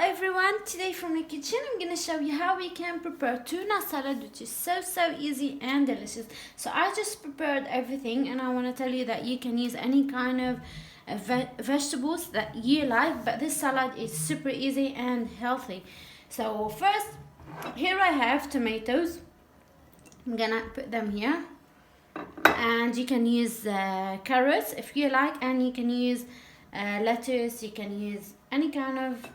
everyone, today from the kitchen I'm going to show you how we can prepare tuna salad, which is so easy and delicious. So I just prepared everything and I want to tell you that you can use any kind of vegetables that you like, but this salad is super easy and healthy. So first, here I have tomatoes. I'm gonna put them here, and you can use carrots if you like, and you can use lettuce, you can use any kind of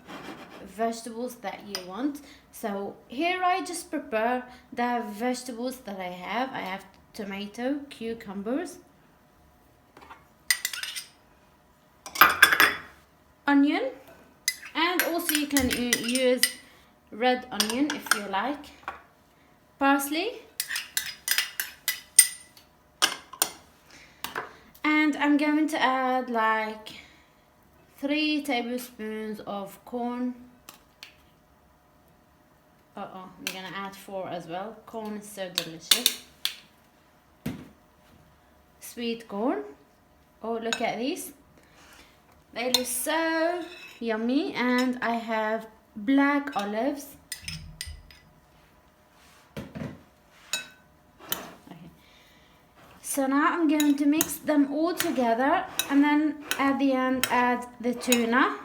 vegetables that you want. So here I just prepare the vegetables that I have. I have tomato, cucumbers, onion, and also you can use red onion if you like, parsley, and I'm going to add like 3 tablespoons of corn. I'm gonna add 4 as well. Corn is so delicious. Sweet corn. Oh, look at these. They look so yummy. And I have black olives. Okay. So now I'm going to mix them all together, and then at the end add the tuna.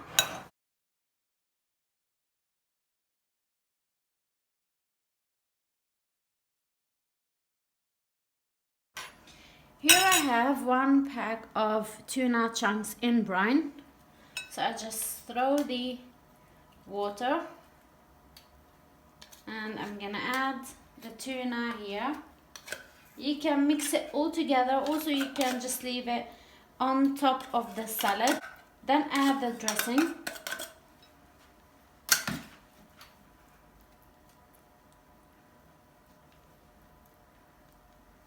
Here I have 1 pack of tuna chunks in brine. So I just throw the water, and I'm gonna add the tuna here. You can mix it all together. Also, you can just leave it on top of the salad. Then add the dressing.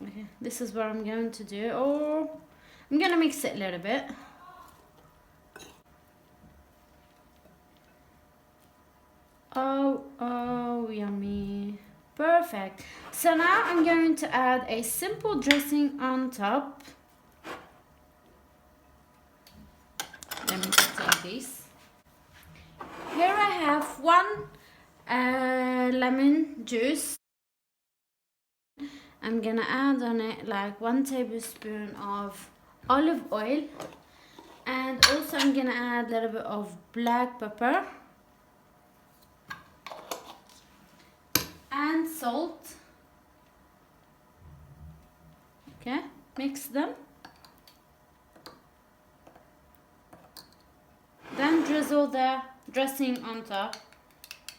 Okay, this is what I'm going to do. Or I'm gonna mix it a little bit. Oh, yummy. Perfect. So now I'm going to add a simple dressing on top. Let me take this. Here I have 1 lemon juice. I'm gonna add on it like 1 tablespoon of olive oil, and also I'm gonna add a little bit of black pepper and salt. Okay, mix them. Then drizzle the dressing on top.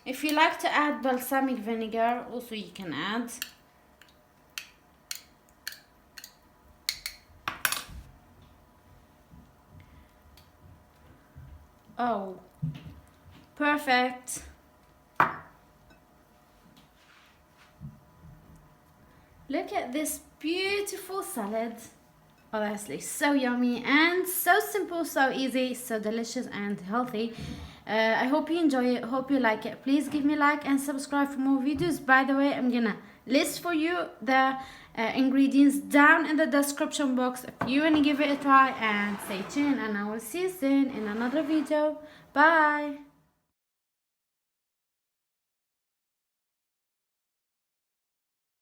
If you like to add balsamic vinegar, also you can add. Oh, perfect. Look at this beautiful salad. Oh, that's like so yummy and so simple, so easy, so delicious and healthy. I hope you enjoy it, hope you like it. Please give me a like and subscribe for more videos. By the way, I'm gonna list for you the ingredients down in the description box if you wanna give it a try, and stay tuned, and I will see you soon in another video. Bye.